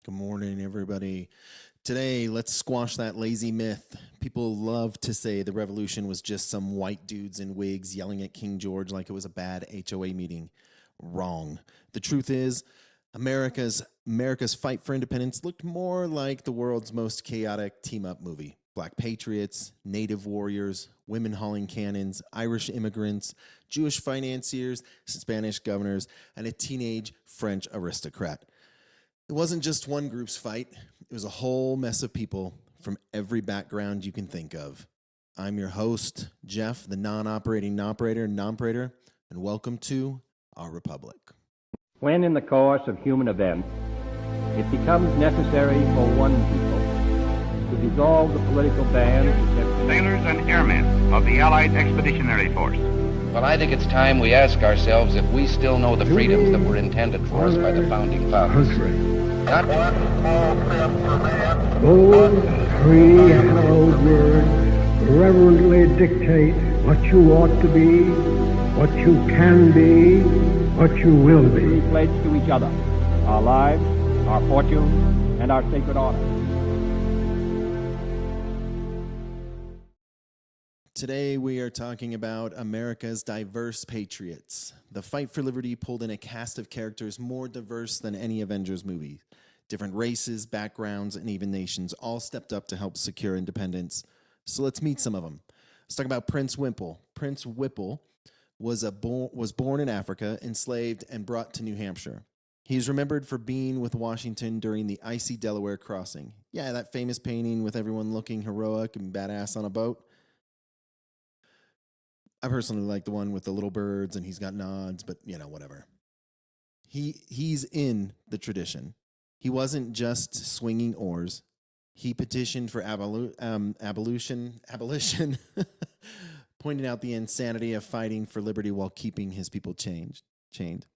Good morning, everybody. Today, let's squash that lazy myth. People love to say the revolution was just some white dudes in wigs yelling at King George like it was a bad HOA meeting. Wrong. The truth is, America's fight for independence looked more like the world's most chaotic team-up movie. Black patriots, native warriors, women hauling cannons, Irish immigrants, Jewish financiers, Spanish governors, and a teenage French aristocrat. It wasn't just one group's fight, it was a whole mess of people from every background you can think of. I'm your host, Jeff, the non-operating operator, and welcome to our republic. When in the course of human events it becomes necessary for one people to dissolve the political bands, sailors and airmen of the Allied Expeditionary Force. Well, I think it's time we ask ourselves if we still know the freedoms that were intended for us by the founding fathers. Not Those three hallowed words reverently dictate what you ought to be, what you can be, what you will be. we pledge to each other our lives, our fortunes, and our sacred honor. Today, we are talking about America's diverse patriots. The fight for liberty pulled in a cast of characters more diverse than any Avengers movie. Different races, backgrounds, and even nations all stepped up to help secure independence. So let's meet some of them. Let's talk about Prince Whipple. Prince Whipple was born in Africa, enslaved, and brought to New Hampshire. He is remembered for being with Washington during the icy Delaware crossing. Yeah, that famous painting with everyone looking heroic and badass on a boat. I personally like the one with the little birds and he's got nods, but whatever. He's in the tradition. He wasn't just swinging oars. He petitioned for abolition, pointing out the insanity of fighting for liberty while keeping his people chained.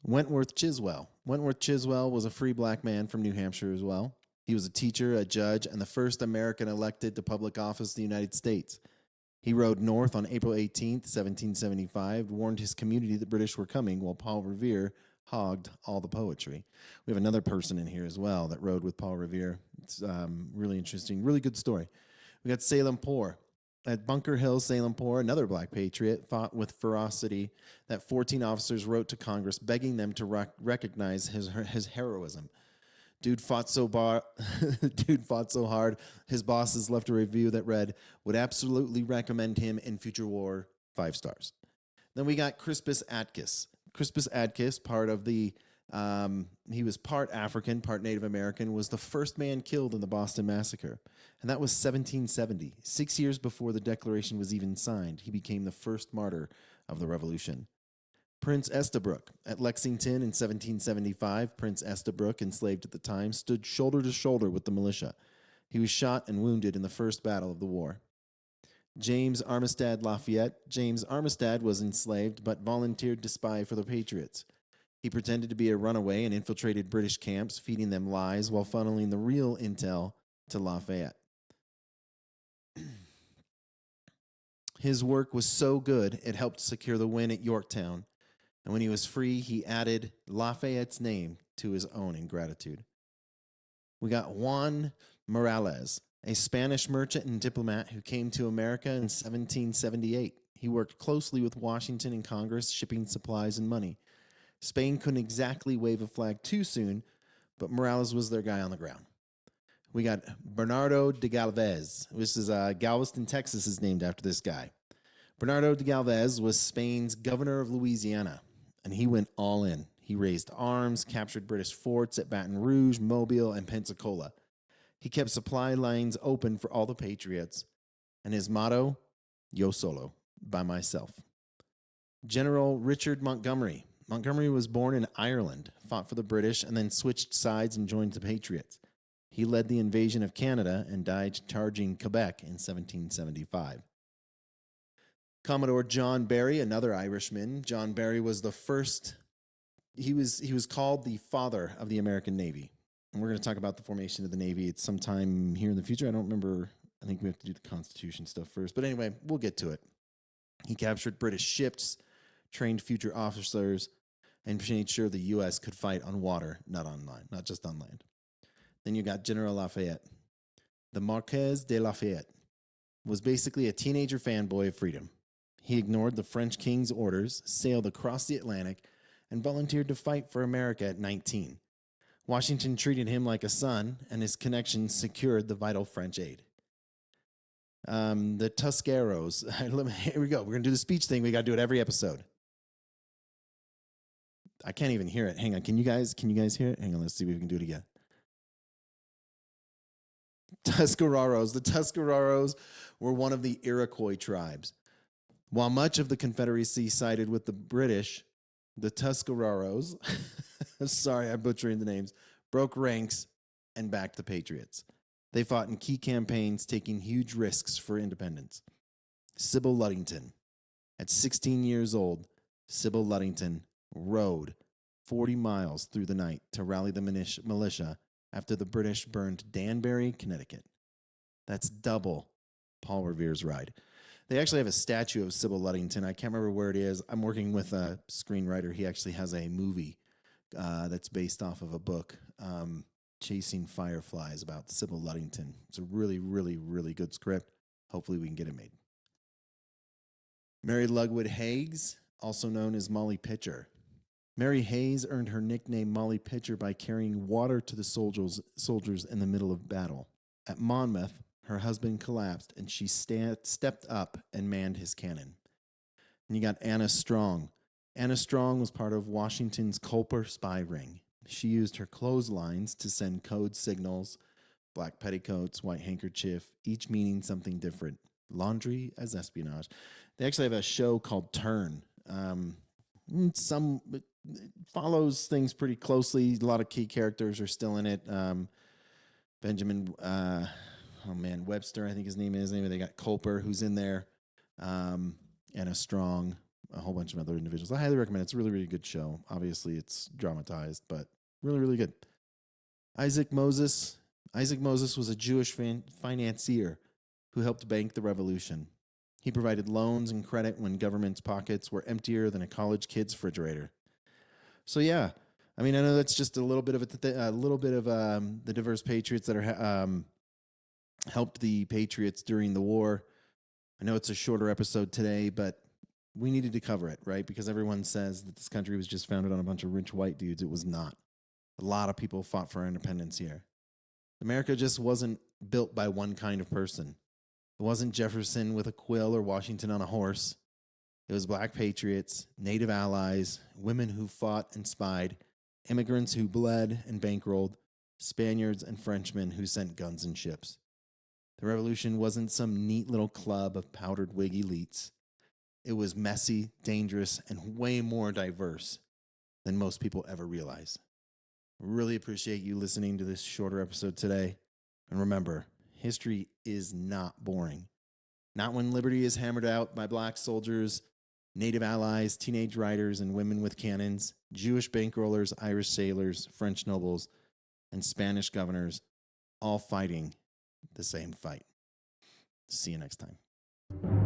Wentworth Chiswell. Wentworth Chiswell was a free black man from New Hampshire as well. He was a teacher, a judge, and the first American elected to public office in the United States. He rode north on April 18th, 1775, warned his community the British were coming, while Paul Revere hogged all the poetry. We have another person in here as well that rode with Paul Revere. It's really interesting, really good story. We got Salem Poor. At Bunker Hill, Salem Poor, another black patriot, fought with ferocity that 14 officers wrote to Congress begging them to recognize his heroism. Dude fought so hard, his bosses left a review that read, would absolutely recommend him in future war, 5 stars. Then we got Crispus Attucks. Crispus Attucks, he was part African, part Native American, was the first man killed in the Boston Massacre. And that was 1770. 6 years before the Declaration was even signed, he became the first martyr of the Revolution. Prince Estabrook. At Lexington in 1775, Prince Estabrook, enslaved at the time, stood shoulder to shoulder with the militia. He was shot and wounded in the first battle of the war. James Armistead Lafayette. James Armistead was enslaved but volunteered to spy for the Patriots. He pretended to be a runaway and infiltrated British camps, feeding them lies while funneling the real intel to Lafayette. His work was so good, it helped secure the win at Yorktown. And when he was free, he added Lafayette's name to his own in gratitude. We got Juan Morales, a Spanish merchant and diplomat who came to America in 1778. He worked closely with Washington and Congress, shipping supplies and money. Spain couldn't exactly wave a flag too soon, but Morales was their guy on the ground. We got Bernardo de Galvez. This is Galveston, Texas is named after this guy. Bernardo de Galvez was Spain's governor of Louisiana, and he went all in. He raised arms, captured British forts at Baton Rouge, Mobile, and Pensacola. He kept supply lines open for all the patriots, and his motto, Yo solo, by myself. General Richard Montgomery. Montgomery was born in Ireland, fought for the British, and then switched sides and joined the Patriots. He led the invasion of Canada and died charging Quebec in 1775. Commodore John Barry, another Irishman. John Barry was the first, he was called the father of the American Navy. And we're going to talk about the formation of the Navy at some time here in the future. I don't remember. I think we have to do the Constitution stuff first. But anyway, we'll get to it. He captured British ships, trained future officers, and made sure the U.S. could fight on water, not on land, not just on land. Then you got General Lafayette. The Marquis de Lafayette was basically a teenager fanboy of freedom. He ignored the French king's orders, sailed across the Atlantic, and volunteered to fight for America at 19. Washington treated him like a son, and his connections secured the vital French aid. The Tuscaros. Here we go. We're going to do the speech thing. We got to do it every episode. I can't even hear it. Hang on. Can you guys hear it? Hang on. Let's see if we can do it again. Tuscaroros. The Tuscaroros were one of the Iroquois tribes. While much of the Confederacy sided with the British, the Tuscaroros, sorry, I'm butchering the names, broke ranks and backed the Patriots. They fought in key campaigns, taking huge risks for independence. Sybil Ludington. At 16 years old, Sybil Ludington rode 40 miles through the night to rally the militia after the British burned Danbury, Connecticut. That's double Paul Revere's ride. They actually have a statue of Sybil Ludington. I can't remember where it is. I'm working with a screenwriter. He actually has a movie that's based off of a book, Chasing Fireflies, about Sybil Ludington. It's a really, really, really good script. Hopefully we can get it made. Mary Lugwood Hays, also known as Molly Pitcher. Mary Hayes earned her nickname Molly Pitcher by carrying water to the soldiers in the middle of battle. At Monmouth, her husband collapsed, and she stepped up and manned his cannon. And you got Anna Strong. Anna Strong was part of Washington's Culper spy ring. She used her clotheslines to send code signals, black petticoats, white handkerchief, each meaning something different. Laundry as espionage. They actually have a show called Turn. It follows things pretty closely. A lot of key characters are still in it. Benjamin, Webster, I think his name is. They got Culper, who's in there, Anna Strong, a whole bunch of other individuals. I highly recommend it. It's a really, really good show. Obviously, it's dramatized, but really, really good. Isaac Moses. Isaac Moses was a Jewish financier who helped bank the revolution. He provided loans and credit when government's pockets were emptier than a college kid's refrigerator. So yeah, I mean, I know that's just a little bit of the diverse patriots that are helped the Patriots during the war. I know it's a shorter episode today, but we needed to cover it, right? Because everyone says that this country was just founded on a bunch of rich white dudes. It was not. A lot of people fought for our independence here. America just wasn't built by one kind of person. It wasn't Jefferson with a quill or Washington on a horse. It was black patriots, native allies, women who fought and spied, immigrants who bled and bankrolled, Spaniards and Frenchmen who sent guns and ships. The revolution wasn't some neat little club of powdered wig elites. It was messy, dangerous, and way more diverse than most people ever realize. Really appreciate you listening to this shorter episode today. And remember, history is not boring. Not when liberty is hammered out by black soldiers, native allies, teenage riders, and women with cannons, Jewish bankrollers, Irish sailors, French nobles, and Spanish governors, all fighting the same fight. See you next time.